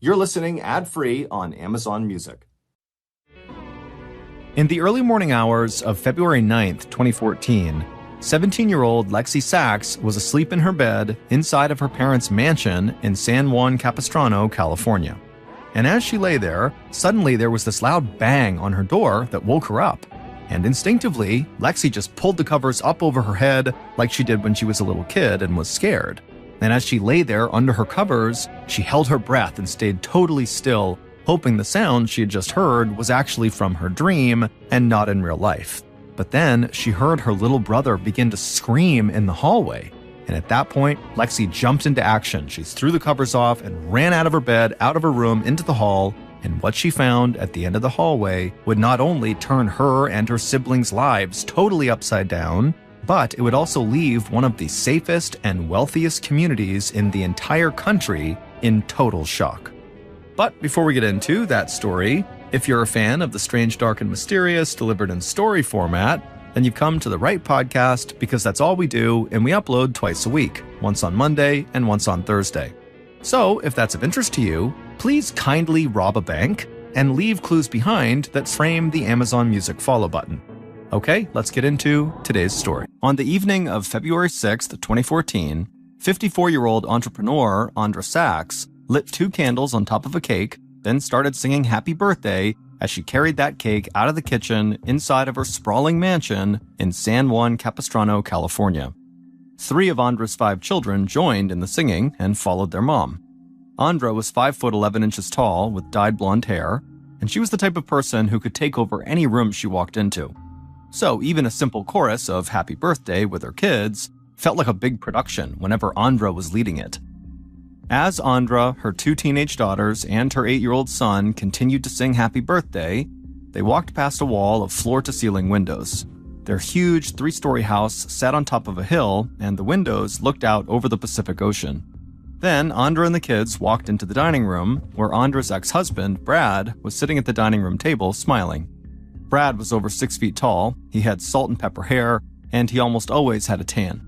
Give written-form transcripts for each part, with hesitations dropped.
You're listening ad-free on Amazon Music. In the early morning hours of February 9th, 2014, 17-year-old Lexi Sachs was asleep in her bed inside of her parents' mansion in San Juan Capistrano, California. And as she lay there, suddenly there was this loud bang on her door that woke her up. And instinctively, Lexi just pulled the covers up over her head like she did when she was a little kid and was scared. And as she lay there under her covers, she held her breath and stayed totally still, hoping the sound she had just heard was actually from her dream and not in real life. But then she heard her little brother begin to scream in the hallway. And at that point, Lexi jumped into action. She threw the covers off and ran out of her bed, out of her room, into the hall. And what she found at the end of the hallway would not only turn her and her siblings' lives totally upside down, but it would also leave one of the safest and wealthiest communities in the entire country in total shock. But before we get into that story, if you're a fan of the strange, dark, and mysterious delivered in story format, then you've come to the right podcast, because that's all we do, and we upload twice a week, once on Monday and once on Thursday. So if that's of interest to you, please kindly rob a bank and leave clues behind that frame the Amazon Music follow button. Okay, let's get into today's story. On the evening of February 6th, 2014, 54-year-old entrepreneur Andra Sachs lit 2 candles on top of a cake, then started singing Happy Birthday as she carried that cake out of the kitchen inside of her sprawling mansion in San Juan Capistrano, California. 3 of Andra's 5 children joined in the singing and followed their mom. Andra was 5 foot 11 inches tall with dyed blonde hair, and she was the type of person who could take over any room she walked into. So even a simple chorus of Happy Birthday with her kids felt like a big production whenever Andra was leading it. As Andra, her 2 teenage daughters, and her 8-year-old son continued to sing Happy Birthday, they walked past a wall of floor-to-ceiling windows. Their huge 3-story house sat on top of a hill, and the windows looked out over the Pacific Ocean. Then Andra and the kids walked into the dining room, where Andra's ex-husband, Brad, was sitting at the dining room table smiling. Brad was over 6 feet tall, he had salt and pepper hair, and he almost always had a tan.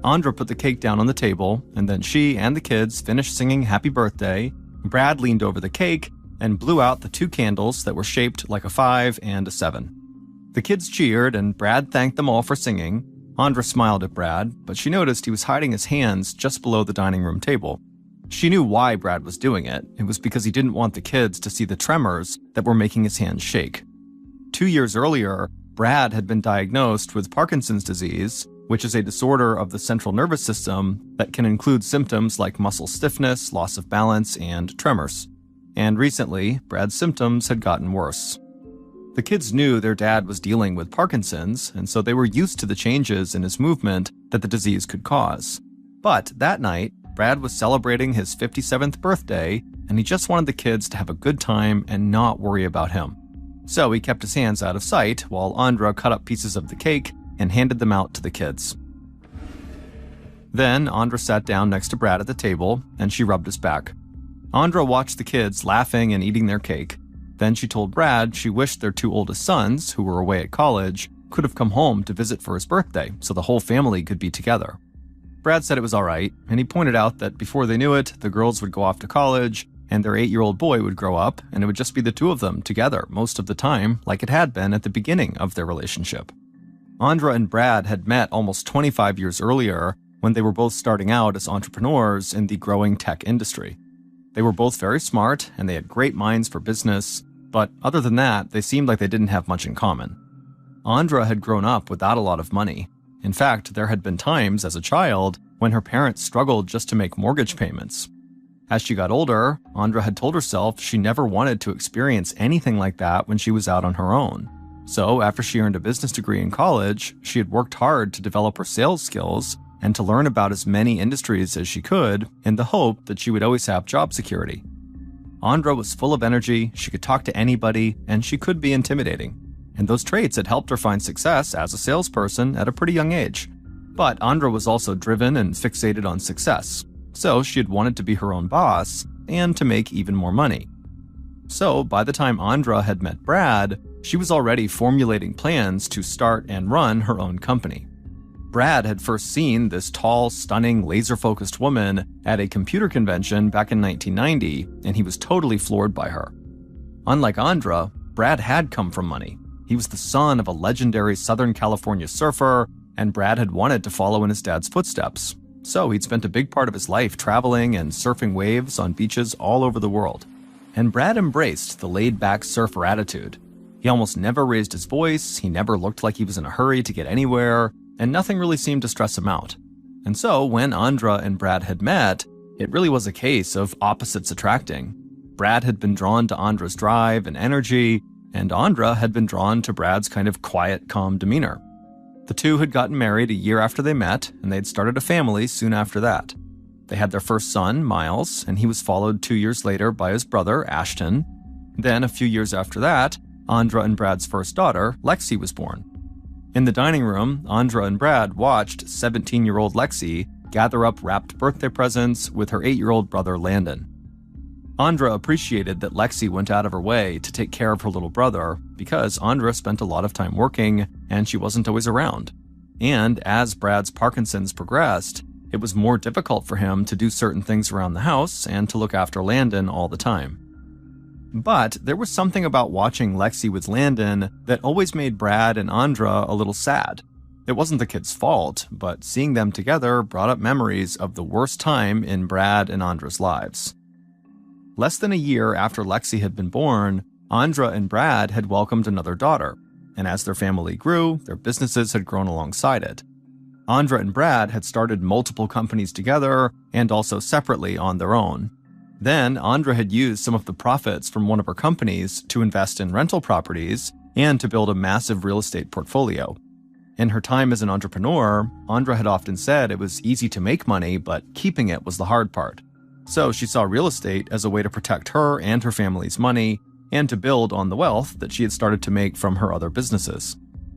Andra put the cake down on the table, and then she and the kids finished singing Happy Birthday. Brad leaned over the cake and blew out the 2 candles that were shaped like a 5 and a 7. The kids cheered, and Brad thanked them all for singing. Andra smiled at Brad, but she noticed he was hiding his hands just below the dining room table. She knew why Brad was doing it. It was because he didn't want the kids to see the tremors that were making his hands shake. 2 years earlier, Brad had been diagnosed with Parkinson's disease, which is a disorder of the central nervous system that can include symptoms like muscle stiffness, loss of balance, and tremors. And recently, Brad's symptoms had gotten worse. The kids knew their dad was dealing with Parkinson's, and so they were used to the changes in his movement that the disease could cause. But that night, Brad was celebrating his 57th birthday, and he just wanted the kids to have a good time and not worry about him. So he kept his hands out of sight while Andra cut up pieces of the cake and handed them out to the kids. Then Andra sat down next to Brad at the table, and she rubbed his back. Andra watched the kids laughing and eating their cake. Then she told Brad she wished their 2 oldest sons, who were away at college, could have come home to visit for his birthday so the whole family could be together. Brad said it was all right, and he pointed out that before they knew it, the girls would go off to college, and their 8-year-old boy would grow up, and it would just be the 2 of them together most of the time, like it had been at the beginning of their relationship. Andra and Brad had met almost 25 years earlier when they were both starting out as entrepreneurs in the growing tech industry. They were both very smart, and they had great minds for business, but other than that, they seemed like they didn't have much in common. Andra had grown up without a lot of money. In fact, there had been times as a child when her parents struggled just to make mortgage payments. As she got older, Andra had told herself she never wanted to experience anything like that when she was out on her own. So after she earned a business degree in college, she had worked hard to develop her sales skills and to learn about as many industries as she could in the hope that she would always have job security. Andra was full of energy, she could talk to anybody, and she could be intimidating. And those traits had helped her find success as a salesperson at a pretty young age. But Andra was also driven and fixated on success, so she had wanted to be her own boss and to make even more money. So by the time Andra had met Brad, she was already formulating plans to start and run her own company. Brad had first seen this tall, stunning, laser-focused woman at a computer convention back in 1990, and he was totally floored by her. Unlike Andra, Brad had come from money. He was the son of a legendary Southern California surfer, and Brad had wanted to follow in his dad's footsteps. So he'd spent a big part of his life traveling and surfing waves on beaches all over the world. And Brad embraced the laid-back surfer attitude. He almost never raised his voice, he never looked like he was in a hurry to get anywhere, and nothing really seemed to stress him out. And so, when Andra and Brad had met, it really was a case of opposites attracting. Brad had been drawn to Andra's drive and energy, and Andra had been drawn to Brad's kind of quiet, calm demeanor. The two had gotten married a year after they met, and they'd started a family soon after that. They had their first son, Miles, and he was followed 2 years later by his brother, Ashton. Then, a few years after that, Andra and Brad's first daughter, Lexi, was born. In the dining room, Andra and Brad watched 17-year-old Lexi gather up wrapped birthday presents with her 8-year-old brother, Landon. Andra appreciated that Lexi went out of her way to take care of her little brother because Andra spent a lot of time working and she wasn't always around. And as Brad's Parkinson's progressed, it was more difficult for him to do certain things around the house and to look after Landon all the time. But there was something about watching Lexi with Landon that always made Brad and Andra a little sad. It wasn't the kids' fault, but seeing them together brought up memories of the worst time in Brad and Andra's lives. Less than a year after Lexi had been born, Andra and Brad had welcomed another daughter, and as their family grew, their businesses had grown alongside it. Andra and Brad had started multiple companies together and also separately on their own. Then, Andra had used some of the profits from one of her companies to invest in rental properties and to build a massive real estate portfolio. In her time as an entrepreneur, Andra had often said it was easy to make money, but keeping it was the hard part. So she saw real estate as a way to protect her and her family's money and to build on the wealth that she had started to make from her other businesses.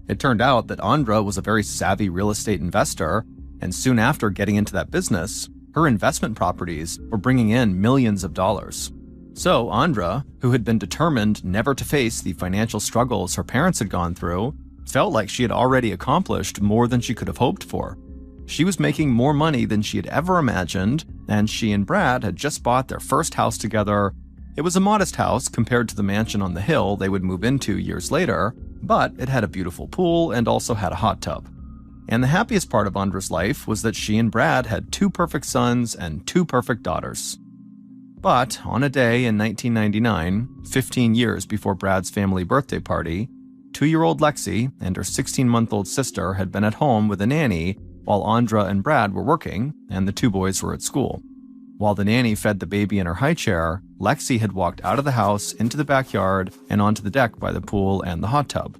It turned out that Andra was a very savvy real estate investor, and soon after getting into that business, her investment properties were bringing in millions of dollars. So Andra, who had been determined never to face the financial struggles her parents had gone through, felt like she had already accomplished more than she could have hoped for. She was making more money than she had ever imagined, and she and Brad had just bought their first house together. It was a modest house compared to the mansion on the hill they would move into years later, but it had a beautiful pool and also had a hot tub. And the happiest part of Andra's life was that she and Brad had 2 perfect sons and 2 perfect daughters. But on a day in 1999, 15 years before Brad's family birthday party, 2-year-old Lexi and her 16-month-old sister had been at home with a nanny while Andra and Brad were working and the 2 boys were at school. While the nanny fed the baby in her high chair, Lexi had walked out of the house into the backyard and onto the deck by the pool and the hot tub.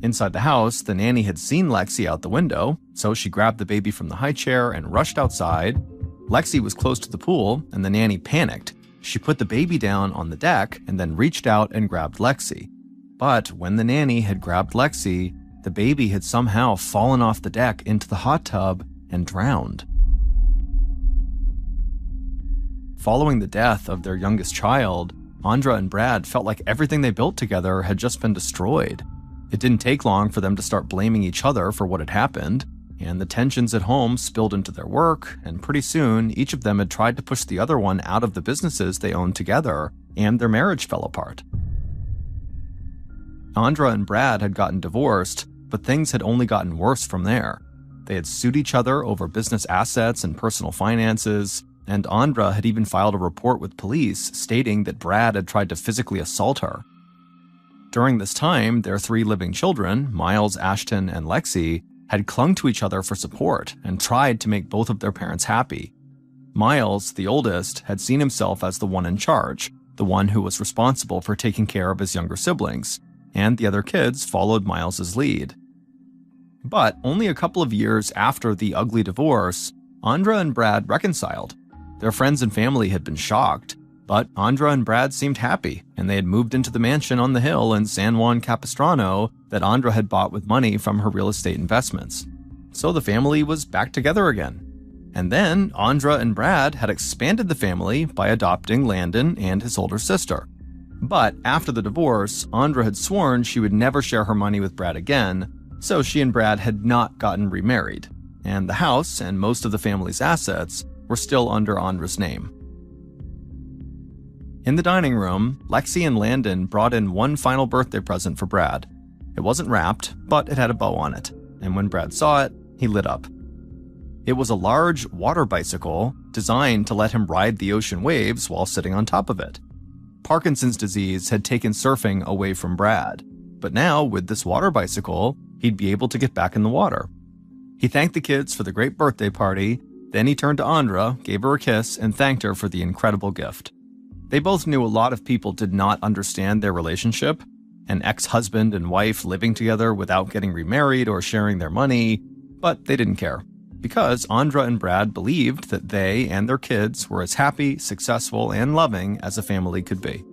Inside the house, the nanny had seen Lexi out the window, so she grabbed the baby from the high chair and rushed outside. Lexi was close to the pool, and the nanny panicked. She put the baby down on the deck and then reached out and grabbed Lexi. But when the nanny had grabbed Lexi, the baby had somehow fallen off the deck into the hot tub and drowned. Following the death of their youngest child, Andra and Brad felt like everything they built together had just been destroyed. It didn't take long for them to start blaming each other for what had happened, and the tensions at home spilled into their work, and pretty soon each of them had tried to push the other one out of the businesses they owned together, and their marriage fell apart. Andra and Brad had gotten divorced, but things had only gotten worse from there. They had sued each other over business assets and personal finances, and Andra had even filed a report with police stating that Brad had tried to physically assault her. During this time, their 3 living children, Miles, Ashton, and Lexi, had clung to each other for support and tried to make both of their parents happy. Miles, the oldest, had seen himself as the one in charge, the one who was responsible for taking care of his younger siblings, and the other kids followed Miles's lead. But only a couple of years after the ugly divorce, Andra and Brad reconciled. Their friends and family had been shocked, but Andra and Brad seemed happy, and they had moved into the mansion on the hill in San Juan Capistrano that Andra had bought with money from her real estate investments. So the family was back together again. And then Andra and Brad had expanded the family by adopting Landon and his older sister. But after the divorce, Andra had sworn she would never share her money with Brad again, So she and Brad had not gotten remarried, and the house and most of the family's assets were still under Andra's name. In the dining room, Lexi and Landon brought in one final birthday present for Brad. It wasn't wrapped, but it had a bow on it, and when Brad saw it, he lit up. It was a large water bicycle designed to let him ride the ocean waves while sitting on top of it. Parkinson's disease had taken surfing away from Brad, but now, with this water bicycle, he'd be able to get back in the water. He thanked the kids for the great birthday party, then he turned to Andra, gave her a kiss, and thanked her for the incredible gift. They both knew a lot of people did not understand their relationship, an ex-husband and wife living together without getting remarried or sharing their money, but they didn't care, because Andra and Brad believed that they and their kids were as happy, successful, and loving as a family could be.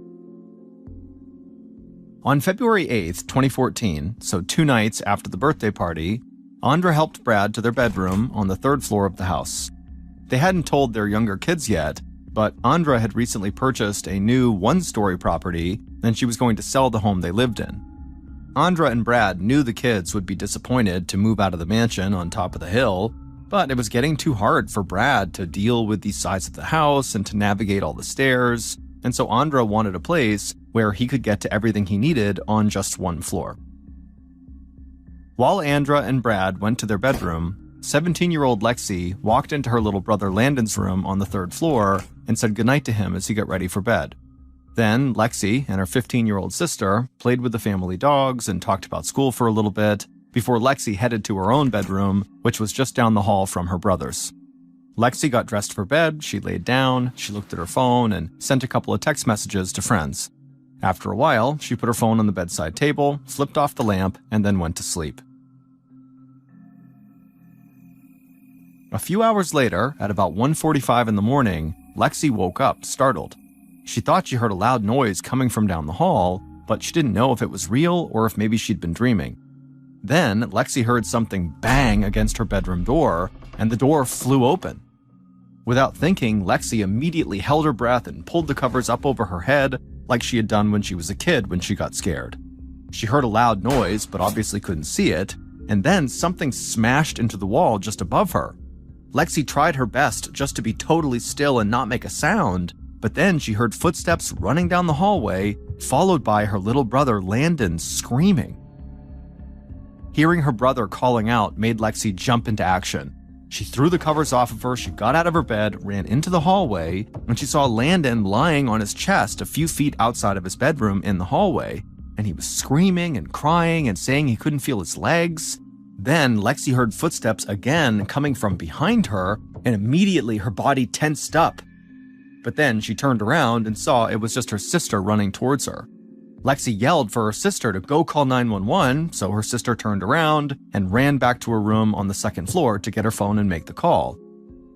On February 8th, 2014, so 2 nights after the birthday party, Andra helped Brad to their bedroom on the 3rd floor of the house. They hadn't told their younger kids yet, but Andra had recently purchased a new 1-story property, and she was going to sell the home they lived in. Andra and Brad knew the kids would be disappointed to move out of the mansion on top of the hill, but it was getting too hard for Brad to deal with the size of the house and to navigate all the stairs, and so Andra wanted a place where he could get to everything he needed on just 1 floor. While Andra and Brad went to their bedroom, 17-year-old Lexi walked into her little brother Landon's room on the 3rd floor and said goodnight to him as he got ready for bed. Then Lexi and her 15-year-old sister played with the family dogs and talked about school for a little bit before Lexi headed to her own bedroom, which was just down the hall from her brother's. Lexi got dressed for bed, she laid down, she looked at her phone and sent a couple of text messages to friends. After a while, she put her phone on the bedside table, flipped off the lamp, and then went to sleep. A few hours later, at about 1:45 in the morning, Lexi woke up, startled. She thought she heard a loud noise coming from down the hall, but she didn't know if it was real or if maybe she'd been dreaming. Then, Lexi heard something bang against her bedroom door, and the door flew open. Without thinking, Lexi immediately held her breath and pulled the covers up over her head like she had done when she was a kid when she got scared. She heard a loud noise, but obviously couldn't see it, and then something smashed into the wall just above her. Lexi tried her best just to be totally still and not make a sound, but then she heard footsteps running down the hallway, followed by her little brother Landon screaming. Hearing her brother calling out made Lexi jump into action. She threw the covers off of her, she got out of her bed, ran into the hallway, when she saw Landon lying on his chest a few feet outside of his bedroom in the hallway, and he was screaming and crying and saying he couldn't feel his legs. Then Lexi heard footsteps again coming from behind her, and immediately her body tensed up. But then she turned around and saw it was just her sister running towards her. Lexi yelled for her sister to go call 911, so her sister turned around and ran back to her room on the 2nd floor to get her phone and make the call.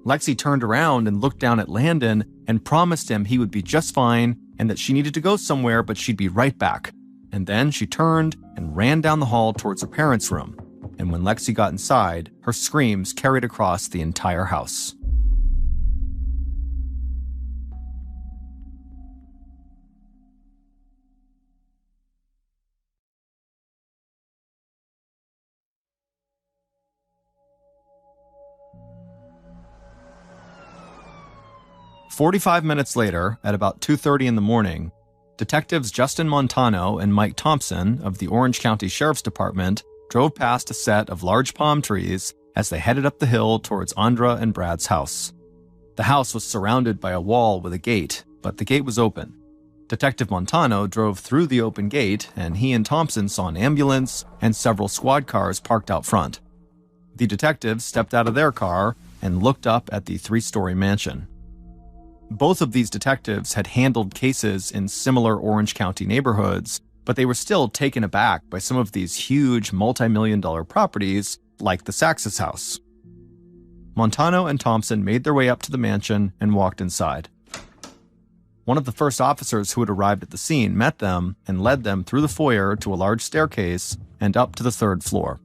Lexi turned around and looked down at Landon and promised him he would be just fine and that she needed to go somewhere but she'd be right back. And then she turned and ran down the hall towards her parents' room. And when Lexi got inside, her screams carried across the entire house. "45 minutes later, at about 2:30 in the morning, detectives Justin Montano and Mike Thompson of the Orange County Sheriff's Department drove past a set of large palm trees as they headed up the hill towards Andra and Brad's house. The house was surrounded by a wall with a gate, but the gate was open. Detective Montano drove through the open gate, and he and Thompson saw an ambulance and several squad cars parked out front. The detectives stepped out of their car and looked up at the 3-story mansion. Both of these detectives had handled cases in similar Orange County neighborhoods, but they were still taken aback by some of these huge multi-million-dollar properties like the Saxes house. Montano and Thompson made their way up to the mansion and walked inside. One of the first officers who had arrived at the scene met them and led them through the foyer to a large staircase and up to the 3rd floor.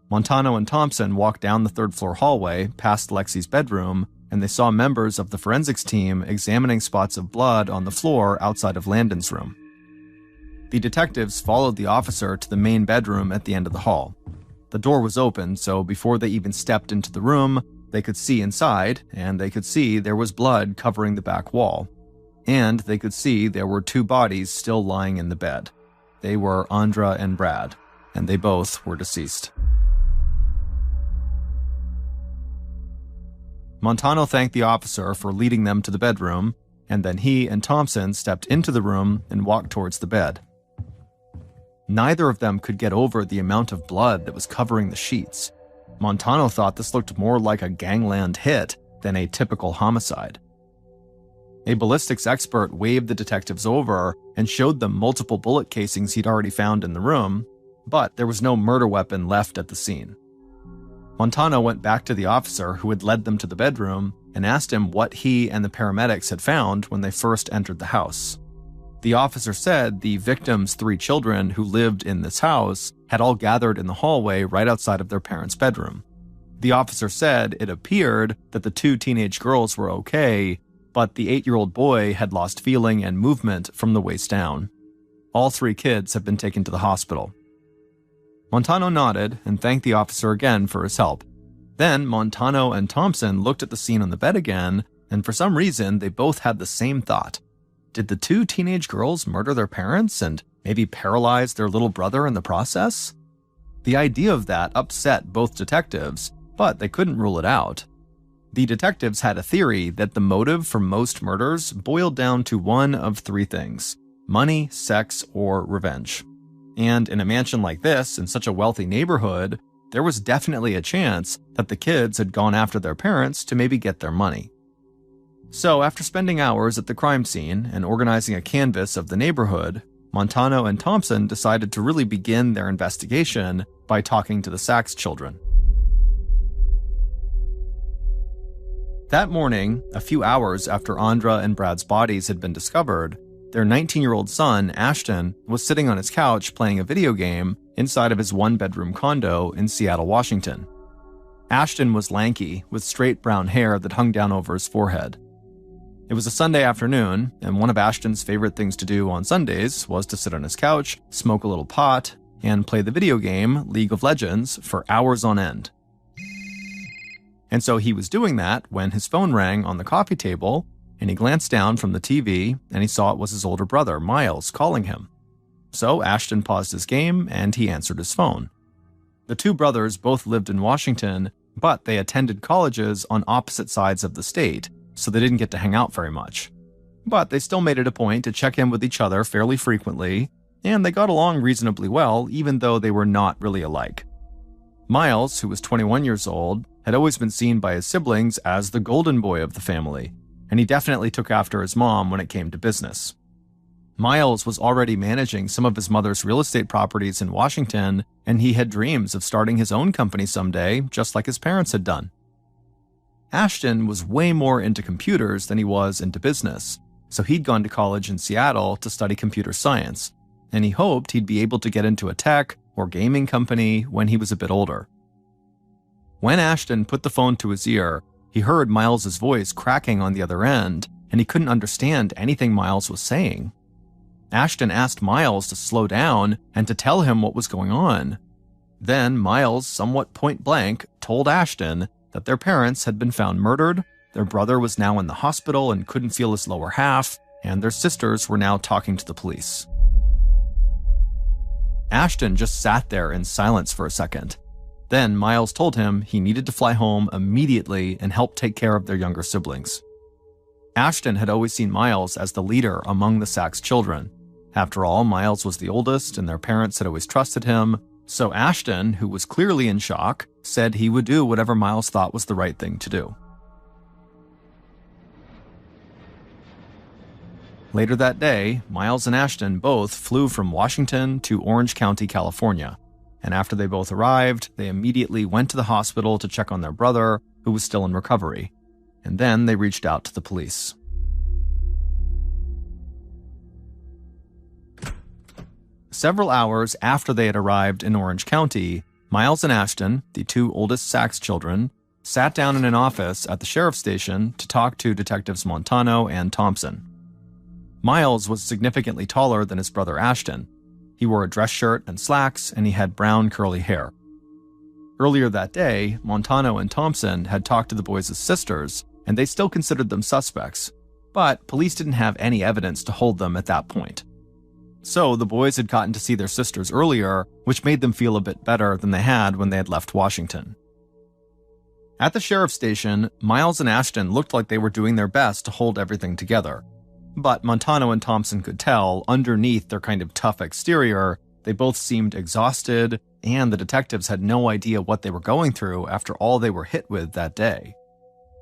Montano and Thompson walked down the 3rd floor hallway past Lexi's bedroom, and they saw members of the forensics team examining spots of blood on the floor outside of Landon's room. The detectives followed the officer to the main bedroom at the end of the hall. The door was open, so before they even stepped into the room, they could see inside, and they could see there was blood covering the back wall. And they could see there were two bodies still lying in the bed. They were Andra and Brad, and they both were deceased. Montano thanked the officer for leading them to the bedroom, and then he and Thompson stepped into the room and walked towards the bed. Neither of them could get over the amount of blood that was covering the sheets. Montano thought this looked more like a gangland hit than a typical homicide. A ballistics expert waved the detectives over and showed them multiple bullet casings he'd already found in the room, but there was no murder weapon left at the scene. Montano went back to the officer who had led them to the bedroom and asked him what he and the paramedics had found when they first entered the house. The officer said the victims' 3 children who lived in this house had all gathered in the hallway right outside of their parents' bedroom. The officer said it appeared that the 2 teenage girls were okay, but the 8-year-old boy had lost feeling and movement from the waist down. All 3 kids have been taken to the hospital. Montano nodded and thanked the officer again for his help. Then Montano and Thompson looked at the scene on the bed again, and for some reason they both had the same thought. Did the 2 teenage girls murder their parents and maybe paralyze their little brother in the process? The idea of that upset both detectives, but they couldn't rule it out. The detectives had a theory that the motive for most murders boiled down to one of 3 things: money, sex, or revenge. And in a mansion like this, in such a wealthy neighborhood, there was definitely a chance that the kids had gone after their parents to maybe get their money. So after spending hours at the crime scene and organizing a canvass of the neighborhood, Montano and Thompson decided to really begin their investigation by talking to the Sachs children. That morning, a few hours after Andra and Brad's bodies had been discovered, their 19-year-old son, Ashton, was sitting on his couch playing a video game inside of his 1-bedroom condo in Seattle, Washington. Ashton was lanky, with straight brown hair that hung down over his forehead. It was a Sunday afternoon, and one of Ashton's favorite things to do on Sundays was to sit on his couch, smoke a little pot, and play the video game League of Legends for hours on end. And so he was doing that when his phone rang on the coffee table, and he glanced down from the TV and he saw it was his older brother, Miles, calling him. So Ashton paused his game and he answered his phone. The 2 brothers both lived in Washington, but they attended colleges on opposite sides of the state, so they didn't get to hang out very much. But they still made it a point to check in with each other fairly frequently, and they got along reasonably well, even though they were not really alike. Miles, who was 21 years old, had always been seen by his siblings as the golden boy of the family, and he definitely took after his mom when it came to business. Miles was already managing some of his mother's real estate properties in Washington, and he had dreams of starting his own company someday, just like his parents had done. Ashton was way more into computers than he was into business, so he'd gone to college in Seattle to study computer science, and he hoped he'd be able to get into a tech or gaming company when he was a bit older. When Ashton put the phone to his ear, he heard Miles's voice cracking on the other end, and he couldn't understand anything Miles was saying. Ashton asked Miles to slow down and to tell him what was going on. Then Miles, somewhat point blank, told Ashton that their parents had been found murdered, their brother was now in the hospital and couldn't feel his lower half, and their sisters were now talking to the police. Ashton just sat there in silence for a second. Then Miles told him he needed to fly home immediately and help take care of their younger siblings. Ashton had always seen Miles as the leader among the Sachs children. After all, Miles was the oldest and their parents had always trusted him, so Ashton, who was clearly in shock, said he would do whatever Miles thought was the right thing to do. Later that day, Miles and Ashton both flew from Washington to Orange County, California. And after they both arrived, they immediately went to the hospital to check on their brother, who was still in recovery. And then they reached out to the police. Several hours after they had arrived in Orange County, Miles and Ashton, the 2 oldest Sachs children, sat down in an office at the sheriff's station to talk to Detectives Montano and Thompson. Miles was significantly taller than his brother Ashton. He wore a dress shirt and slacks, and he had brown curly hair. Earlier that day, Montano and Thompson had talked to the boys' sisters, and they still considered them suspects, but police didn't have any evidence to hold them at that point. So the boys had gotten to see their sisters earlier, which made them feel a bit better than they had when they had left Washington. At the sheriff's station, Miles and Ashton looked like they were doing their best to hold everything together. But Montano and Thompson could tell, underneath their kind of tough exterior, they both seemed exhausted, and the detectives had no idea what they were going through after all they were hit with that day.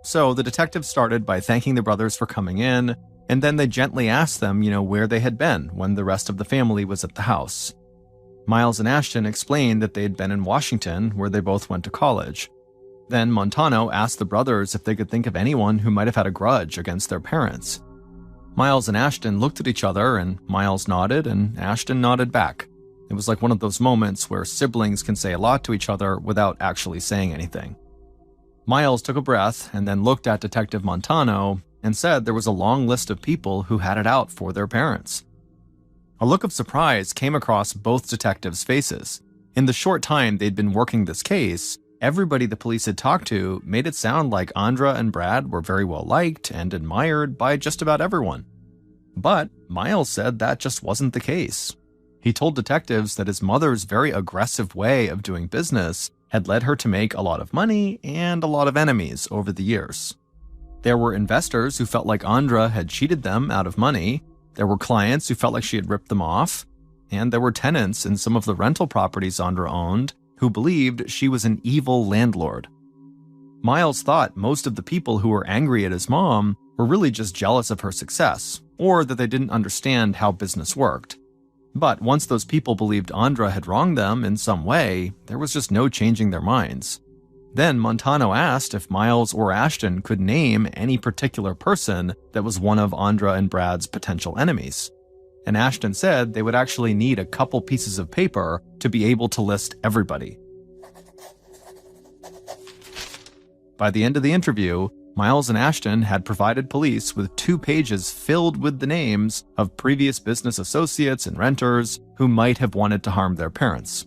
So the detectives started by thanking the brothers for coming in, and then they gently asked them, where they had been when the rest of the family was at the house. Miles and Ashton explained that they had been in Washington, where they both went to college. Then Montano asked the brothers if they could think of anyone who might have had a grudge against their parents. Miles and Ashton looked at each other, and Miles nodded, and Ashton nodded back. It was like one of those moments where siblings can say a lot to each other without actually saying anything. Miles took a breath and then looked at Detective Montano and said there was a long list of people who had it out for their parents. A look of surprise came across both detectives' faces. In the short time they'd been working this case, everybody the police had talked to made it sound like Andra and Brad were very well liked and admired by just about everyone. But Miles said that just wasn't the case. He told detectives that his mother's very aggressive way of doing business had led her to make a lot of money and a lot of enemies over the years. There were investors who felt like Andra had cheated them out of money, there were clients who felt like she had ripped them off, and there were tenants in some of the rental properties Andra owned who believed she was an evil landlord. Miles thought most of the people who were angry at his mom were really just jealous of her success, or that they didn't understand how business worked. But once those people believed Andra had wronged them in some way, there was just no changing their minds. Then Montano asked if Miles or Ashton could name any particular person that was one of Andra and Brad's potential enemies. And Ashton said they would actually need a couple pieces of paper to be able to list everybody. By the end of the interview, Miles and Ashton had provided police with 2 pages filled with the names of previous business associates and renters who might have wanted to harm their parents.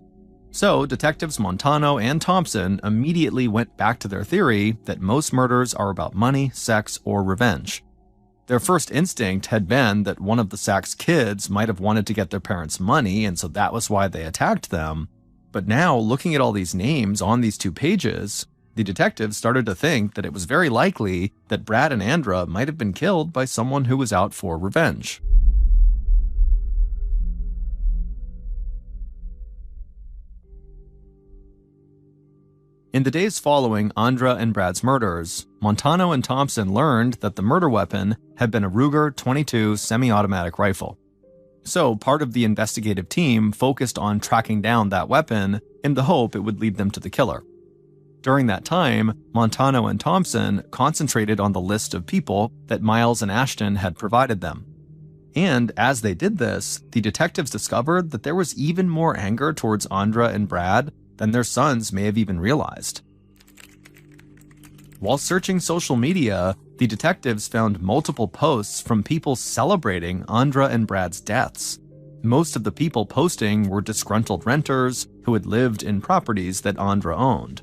So detectives Montano and Thompson immediately went back to their theory that most murders are about money, sex, or revenge. Their first instinct had been that one of the Sachs kids might have wanted to get their parents' money, and so that was why they attacked them. But now, looking at all these names on these 2 pages, the detectives started to think that it was very likely that Brad and Andra might have been killed by someone who was out for revenge. In the days following Andra and Brad's murders, Montano and Thompson learned that the murder weapon had been a Ruger .22 semi-automatic rifle. So part of the investigative team focused on tracking down that weapon in the hope it would lead them to the killer. During that time, Montano and Thompson concentrated on the list of people that Miles and Ashton had provided them. And as they did this, the detectives discovered that there was even more anger towards Andra and Brad than their sons may have even realized. While searching social media, the detectives found multiple posts from people celebrating Andra and Brad's deaths. Most of the people posting were disgruntled renters who had lived in properties that Andra owned.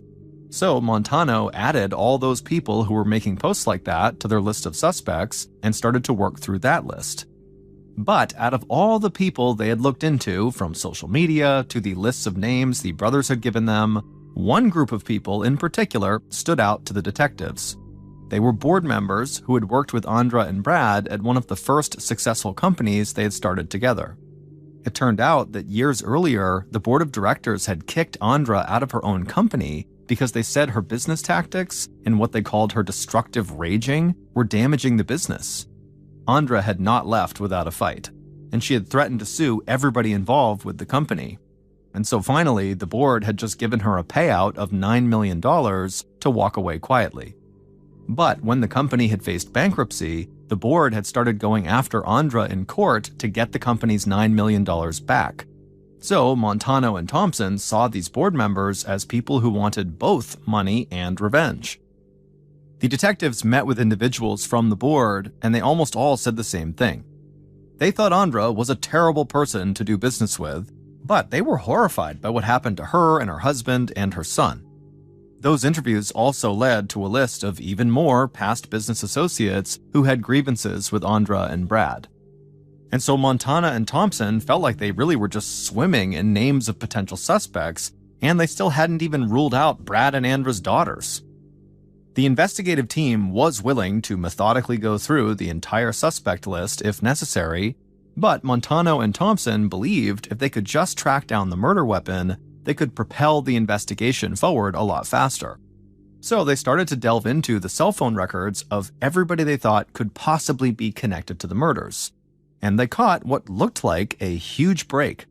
So Montano added all those people who were making posts like that to their list of suspects and started to work through that list. But out of all the people they had looked into, from social media to the lists of names the brothers had given them, one group of people in particular stood out to the detectives. They were board members who had worked with Andra and Brad at one of the first successful companies they had started together. It turned out that years earlier, the board of directors had kicked Andra out of her own company because they said her business tactics and what they called her destructive raging were damaging the business. Andra had not left without a fight, and she had threatened to sue everybody involved with the company. And so finally, the board had just given her a payout of $9 million to walk away quietly. But when the company had faced bankruptcy, the board had started going after Andra in court to get the company's $9 million back. So Montano and Thompson saw these board members as people who wanted both money and revenge. The detectives met with individuals from the board, and they almost all said the same thing. They thought Andra was a terrible person to do business with, but they were horrified by what happened to her and her husband and her son. Those interviews also led to a list of even more past business associates who had grievances with Andra and Brad. And so Montana and Thompson felt like they really were just swimming in names of potential suspects, and they still hadn't even ruled out Brad and Andra's daughters. The investigative team was willing to methodically go through the entire suspect list if necessary, but Montano and Thompson believed if they could just track down the murder weapon, they could propel the investigation forward a lot faster. So they started to delve into the cell phone records of everybody they thought could possibly be connected to the murders. And they caught what looked like a huge break.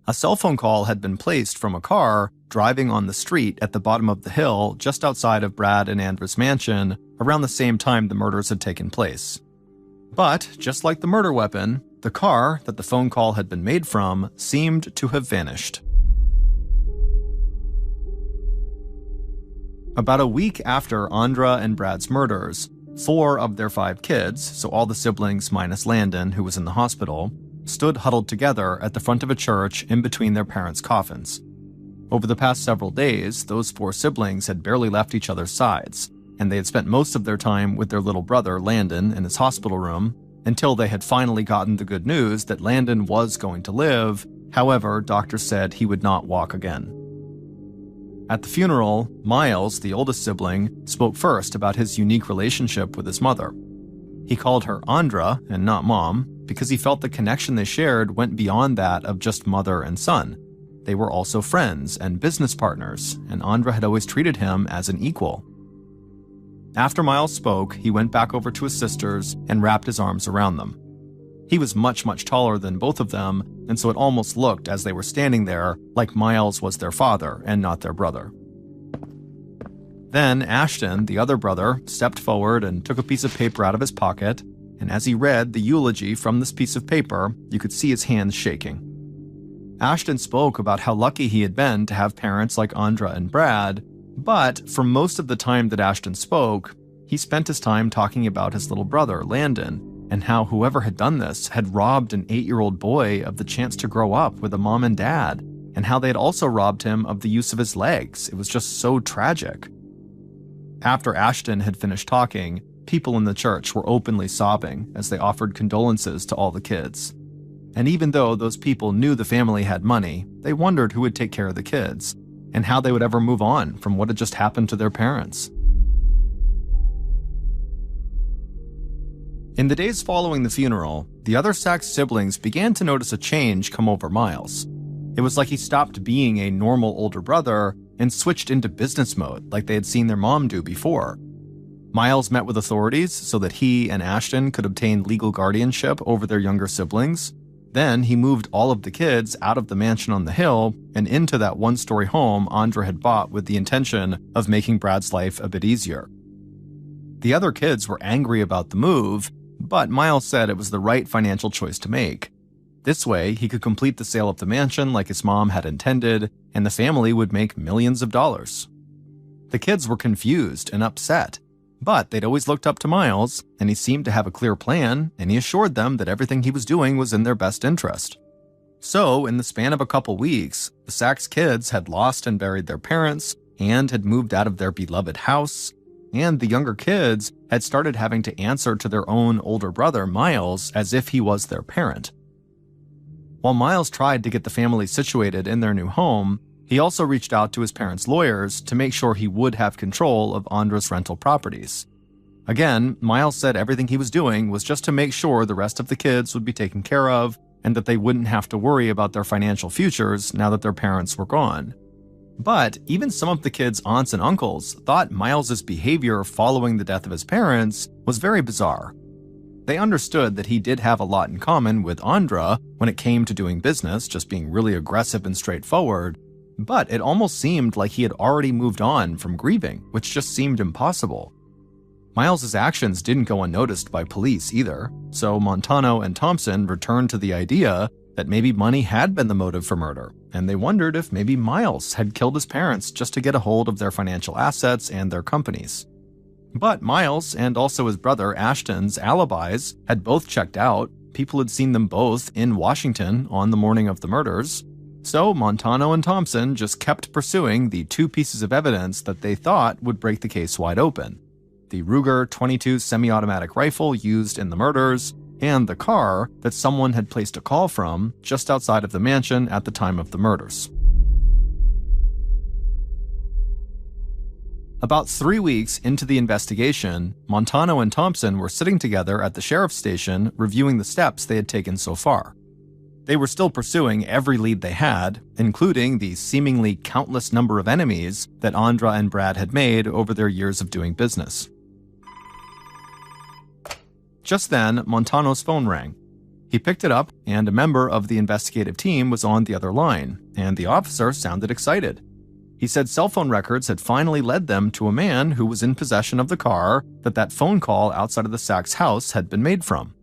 A cell phone call had been placed from a car driving on the street at the bottom of the hill just outside of Brad and Andra's mansion around the same time the murders had taken place. But, just like the murder weapon, the car that the phone call had been made from seemed to have vanished. About a week after Andra and Brad's murders, 4 of their 5 kids, so all the siblings minus Landon, who was in the hospital, stood huddled together at the front of a church in between their parents' coffins. Over the past several days, those 4 siblings had barely left each other's sides, and they had spent most of their time with their little brother, Landon, in his hospital room, until they had finally gotten the good news that Landon was going to live. However, doctors said he would not walk again. At the funeral, Miles, the oldest sibling, spoke first about his unique relationship with his mother. He called her Andra and not Mom because he felt the connection they shared went beyond that of just mother and son. They were also friends and business partners, and Andra had always treated him as an equal. After Miles spoke, he went back over to his sisters and wrapped his arms around them. He was much, much taller than both of them, and so it almost looked, as they were standing there, like Miles was their father and not their brother. Then Ashton, the other brother, stepped forward and took a piece of paper out of his pocket, and as he read the eulogy from this piece of paper, you could see his hands shaking. Ashton spoke about how lucky he had been to have parents like Andra and Brad, but for most of the time that Ashton spoke, he spent his time talking about his little brother, Landon, and how whoever had done this had robbed an 8-year-old boy of the chance to grow up with a mom and dad, and how they had also robbed him of the use of his legs. It was just so tragic. After Ashton had finished talking, people in the church were openly sobbing as they offered condolences to all the kids. And even though those people knew the family had money, they wondered who would take care of the kids, and how they would ever move on from what had just happened to their parents. In the days following the funeral, the other Sachs siblings began to notice a change come over Miles. It was like he stopped being a normal older brother and switched into business mode like they had seen their mom do before. Miles met with authorities so that he and Ashton could obtain legal guardianship over their younger siblings. Then he moved all of the kids out of the mansion on the hill and into that one-story home Andra had bought with the intention of making Brad's life a bit easier. The other kids were angry about the move, but Miles said it was the right financial choice to make. This way, he could complete the sale of the mansion like his mom had intended, and the family would make millions of dollars. The kids were confused and upset, but they'd always looked up to Miles, and he seemed to have a clear plan, and he assured them that everything he was doing was in their best interest. So, in the span of a couple weeks, the Sachs kids had lost and buried their parents, and had moved out of their beloved house, and the younger kids had started having to answer to their own older brother, Miles, as if he was their parent. While Miles tried to get the family situated in their new home, he also reached out to his parents' lawyers to make sure he would have control of Andra's rental properties. Again, Miles said everything he was doing was just to make sure the rest of the kids would be taken care of and that they wouldn't have to worry about their financial futures now that their parents were gone. But even some of the kids' aunts and uncles thought Miles's behavior following the death of his parents was very bizarre. They understood that he did have a lot in common with Andra when it came to doing business, just being really aggressive and straightforward, but it almost seemed like he had already moved on from grieving, which just seemed impossible. Miles's actions didn't go unnoticed by police either, so Montano and Thompson returned to the idea that maybe money had been the motive for murder, and they wondered if maybe Miles had killed his parents just to get a hold of their financial assets and their companies. But Miles, and also his brother Ashton's alibis, had both checked out. People had seen them both in Washington on the morning of the murders. So Montano and Thompson just kept pursuing the two pieces of evidence that they thought would break the case wide open: the Ruger .22 semi-automatic rifle used in the murders, and the car that someone had placed a call from just outside of the mansion at the time of the murders. About 3 weeks into the investigation, Montano and Thompson were sitting together at the sheriff's station reviewing the steps they had taken so far. They were still pursuing every lead they had, including the seemingly countless number of enemies that Andra and Brad had made over their years of doing business. Just then, Montano's phone rang. He picked it up, and a member of the investigative team was on the other line, and the officer sounded excited. He said cell phone records had finally led them to a man who was in possession of the car that phone call outside of the Sachs house had been made from.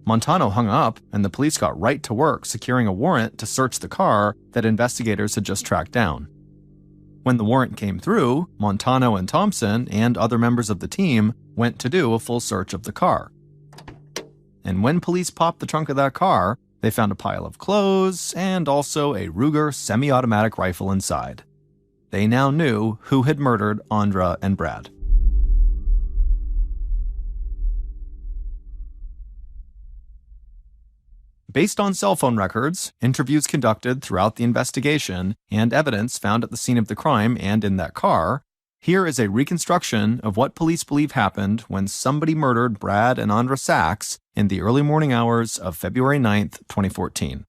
Montano hung up, and the police got right to work securing a warrant to search the car that investigators had just tracked down. When the warrant came through, Montano and Thompson and other members of the team went to do a full search of the car. And when police popped the trunk of that car, they found a pile of clothes and also a Ruger semi-automatic rifle inside. They now knew who had murdered Andra and Brad. Based on cell phone records, interviews conducted throughout the investigation, and evidence found at the scene of the crime and in that car, here is a reconstruction of what police believe happened when somebody murdered Brad and Andra Sachs in the early morning hours of February 9th, 2014.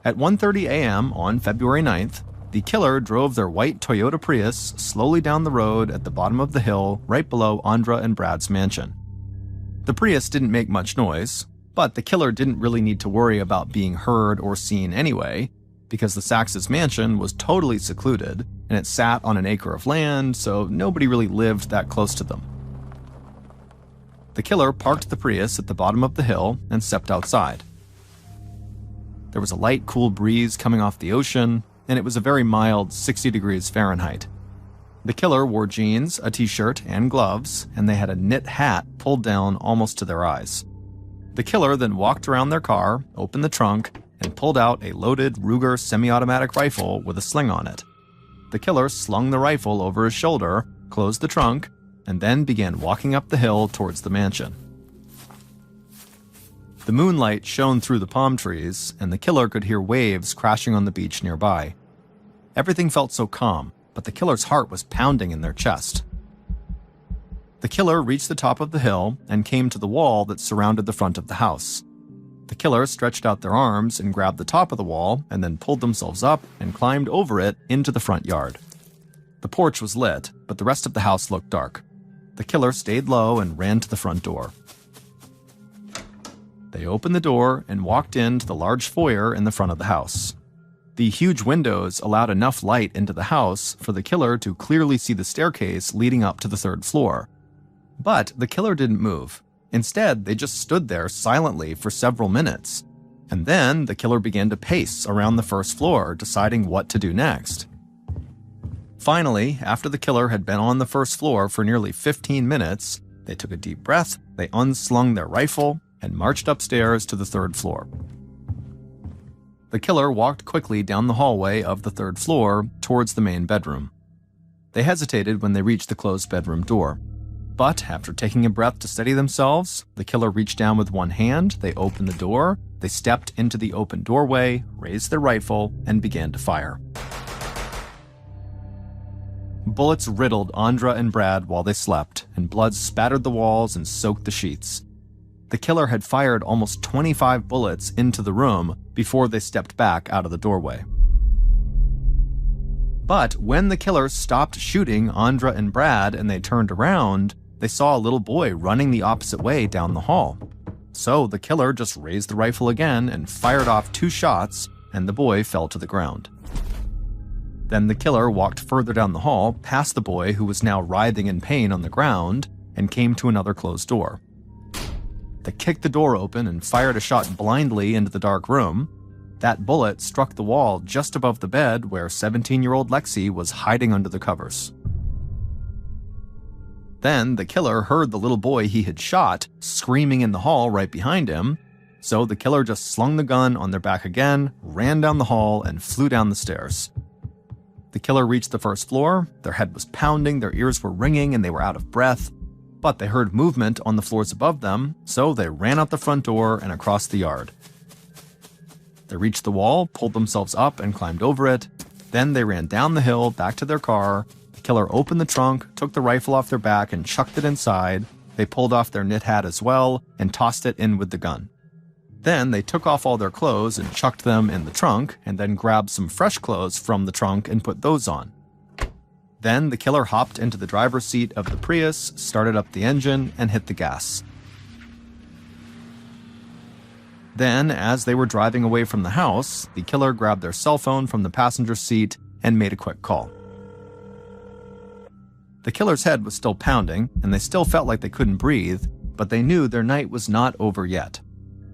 At 1:30 a.m. on February 9th, the killer drove their white Toyota Prius slowly down the road at the bottom of the hill right below Andra and Brad's mansion. The Prius didn't make much noise, but the killer didn't really need to worry about being heard or seen anyway, because the Sachs' mansion was totally secluded and it sat on an acre of land, so nobody really lived that close to them. The killer parked the Prius at the bottom of the hill and stepped outside. There was a light, cool breeze coming off the ocean, and it was a very mild 60 degrees Fahrenheit. The killer wore jeans, a t-shirt, and gloves, and they had a knit hat pulled down almost to their eyes. The killer then walked around their car, opened the trunk, and pulled out a loaded Ruger semi-automatic rifle with a sling on it. The killer slung the rifle over his shoulder, closed the trunk, and then began walking up the hill towards the mansion. The moonlight shone through the palm trees, and the killer could hear waves crashing on the beach nearby. Everything felt so calm, but the killer's heart was pounding in their chest. The killer reached the top of the hill and came to the wall that surrounded the front of the house. The killer stretched out their arms and grabbed the top of the wall and then pulled themselves up and climbed over it into the front yard. The porch was lit, but the rest of the house looked dark. The killer stayed low and ran to the front door. They opened the door and walked into the large foyer in the front of the house. The huge windows allowed enough light into the house for the killer to clearly see the staircase leading up to the third floor. But the killer didn't move. Instead, they just stood there silently for several minutes. And then the killer began to pace around the first floor, deciding what to do next. Finally, after the killer had been on the first floor for nearly 15 minutes, they took a deep breath, they unslung their rifle, and marched upstairs to the third floor. The killer walked quickly down the hallway of the third floor towards the main bedroom. They hesitated when they reached the closed bedroom door. But after taking a breath to steady themselves, the killer reached down with one hand, they opened the door, they stepped into the open doorway, raised their rifle, and began to fire. Bullets riddled Andra and Brad while they slept, and blood spattered the walls and soaked the sheets. the killer had fired almost 25 bullets into the room before they stepped back out of the doorway. But when the killer stopped shooting Andra and Brad and they turned around, they saw a little boy running the opposite way down the hall. So the killer just raised the rifle again and fired off 2 shots, and the boy fell to the ground. Then the killer walked further down the hall, past the boy who was now writhing in pain on the ground, and came to another closed door. They kicked the door open and fired a shot blindly into the dark room. That bullet struck the wall just above the bed where 17-year-old Lexi was hiding under the covers. Then the killer heard the little boy he had shot screaming in the hall right behind him, so the killer just slung the gun on their back again, ran down the hall, and flew down the stairs. The killer reached the first floor, their head was pounding, their ears were ringing, and they were out of breath, but they heard movement on the floors above them, so they ran out the front door and across the yard. They reached the wall, pulled themselves up, and climbed over it. Then they ran down the hill back to their car. The killer opened the trunk, took the rifle off their back, and chucked it inside. They pulled off their knit hat as well and tossed it in with the gun. Then they took off all their clothes and chucked them in the trunk, and then grabbed some fresh clothes from the trunk and put those on. Then the killer hopped into the driver's seat of the Prius, started up the engine, and hit the gas. Then, as they were driving away from the house, the killer grabbed their cell phone from the passenger seat and made a quick call. The killer's head was still pounding, and they still felt like they couldn't breathe, but they knew their night was not over yet.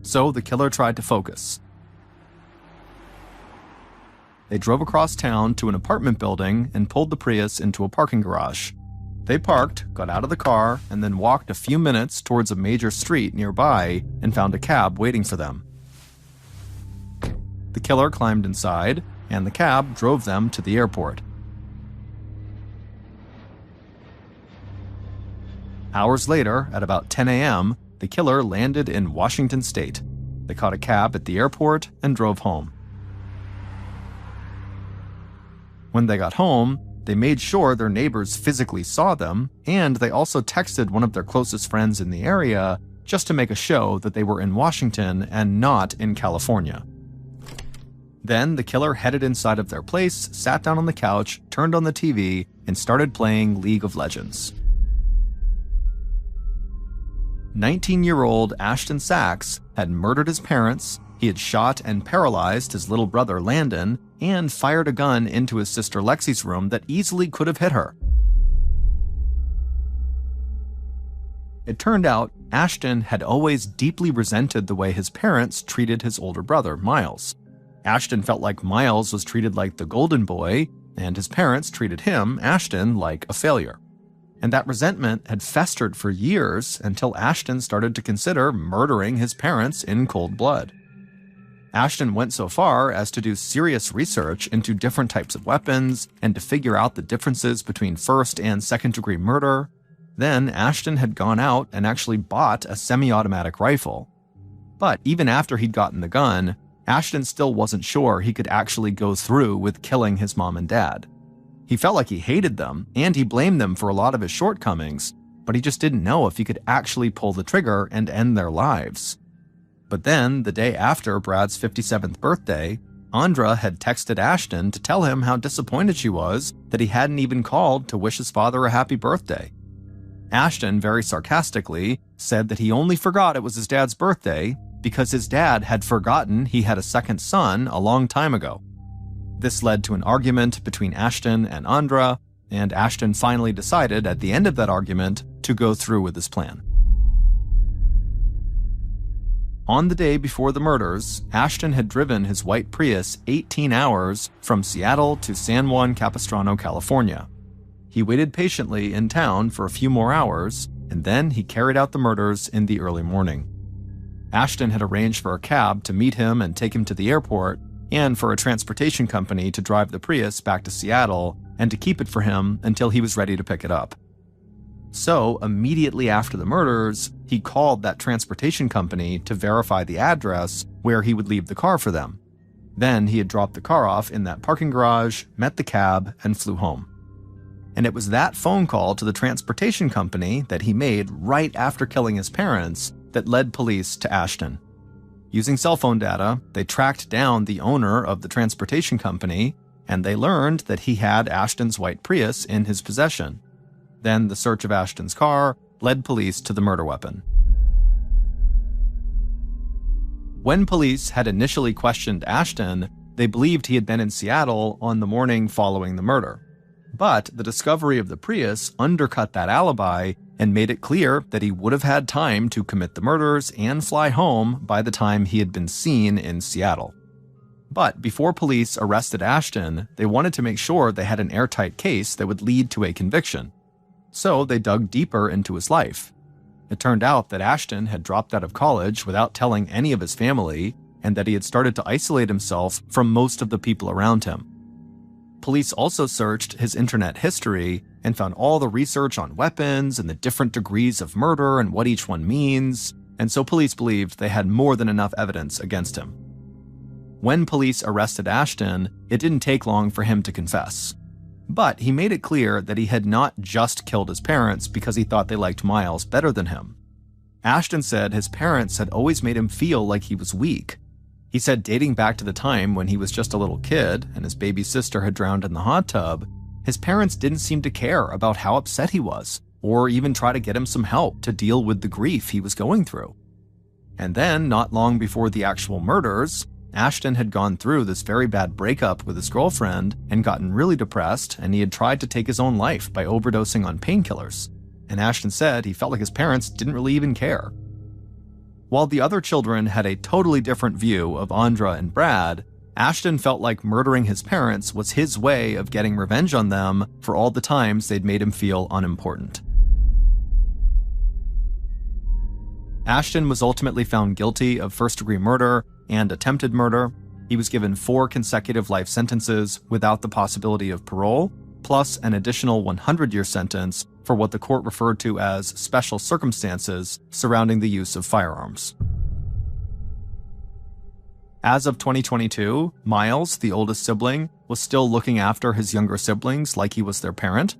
So the killer tried to focus. They drove across town to an apartment building and pulled the Prius into a parking garage. They parked, got out of the car, and then walked a few minutes towards a major street nearby and found a cab waiting for them. The killer climbed inside, and the cab drove them to the airport. Hours later, at about 10 a.m., the killer landed in Washington State. They caught a cab at the airport and drove home. When they got home, they made sure their neighbors physically saw them, and they also texted one of their closest friends in the area just to make a show that they were in Washington and not in California. Then the killer headed inside of their place, sat down on the couch, turned on the TV, and started playing League of Legends. 19-year-old Ashton Sachs had murdered his parents, he had shot and paralyzed his little brother Landon, and fired a gun into his sister Lexi's room that easily could have hit her. It turned out Ashton had always deeply resented the way his parents treated his older brother, Miles. Ashton felt like Miles was treated like the golden boy, and his parents treated him, Ashton, like a failure. And that resentment had festered for years until Ashton started to consider murdering his parents in cold blood. Ashton went so far as to do serious research into different types of weapons and to figure out the differences between first and second-degree murder. Then Ashton had gone out and actually bought a semi-automatic rifle. But even after he'd gotten the gun, Ashton still wasn't sure he could actually go through with killing his mom and dad. He felt like he hated them, and he blamed them for a lot of his shortcomings, but he just didn't know if he could actually pull the trigger and end their lives. But then, the day after Brad's 57th birthday, Andra had texted Ashton to tell him how disappointed she was that he hadn't even called to wish his father a happy birthday. Ashton, very sarcastically, said that he only forgot it was his dad's birthday because his dad had forgotten he had a second son a long time ago. This led to an argument between Ashton and Andra, and Ashton finally decided at the end of that argument to go through with his plan. On the day before the murders, Ashton had driven his white Prius 18 hours from Seattle to San Juan Capistrano, California. He waited patiently in town for a few more hours, and then he carried out the murders in the early morning. Ashton had arranged for a cab to meet him and take him to the airport, and for a transportation company to drive the Prius back to Seattle and to keep it for him until he was ready to pick it up. So, immediately after the murders, he called that transportation company to verify the address where he would leave the car for them. Then he had dropped the car off in that parking garage, met the cab, and flew home. And it was that phone call to the transportation company that he made right after killing his parents that led police to Ashton. Using cell phone data, they tracked down the owner of the transportation company, and they learned that he had Ashton's white Prius in his possession. Then the search of Ashton's car led police to the murder weapon. When police had initially questioned Ashton, they believed he had been in Seattle on the morning following the murder. But the discovery of the Prius undercut that alibi and made it clear that he would have had time to commit the murders and fly home by the time he had been seen in Seattle. But before police arrested Ashton, they wanted to make sure they had an airtight case that would lead to a conviction. So they dug deeper into his life. It turned out that Ashton had dropped out of college without telling any of his family, and that he had started to isolate himself from most of the people around him. Police also searched his internet history and found all the research on weapons and the different degrees of murder and what each one means, and so police believed they had more than enough evidence against him. When police arrested Ashton, it didn't take long for him to confess. But he made it clear that he had not just killed his parents because he thought they liked Miles better than him. Ashton said his parents had always made him feel like he was weak. He said dating back to the time when he was just a little kid and his baby sister had drowned in the hot tub, his parents didn't seem to care about how upset he was, or even try to get him some help to deal with the grief he was going through. And then, not long before the actual murders, Ashton had gone through this very bad breakup with his girlfriend and gotten really depressed, and he had tried to take his own life by overdosing on painkillers. And Ashton said he felt like his parents didn't really even care. While the other children had a totally different view of Andra and Brad, Ashton felt like murdering his parents was his way of getting revenge on them for all the times they'd made him feel unimportant. Ashton was ultimately found guilty of first-degree murder and attempted murder. He was given 4 consecutive life sentences without the possibility of parole, plus an additional 100-year sentence for what the court referred to as special circumstances surrounding the use of firearms. As of 2022, Miles, the oldest sibling, was still looking after his younger siblings like he was their parent.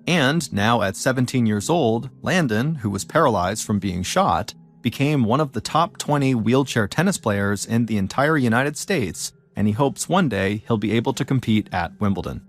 And now at 17 years old, Landon, who was paralyzed from being shot, became one of the top 20 wheelchair tennis players in the entire United States, and he hopes one day he'll be able to compete at Wimbledon.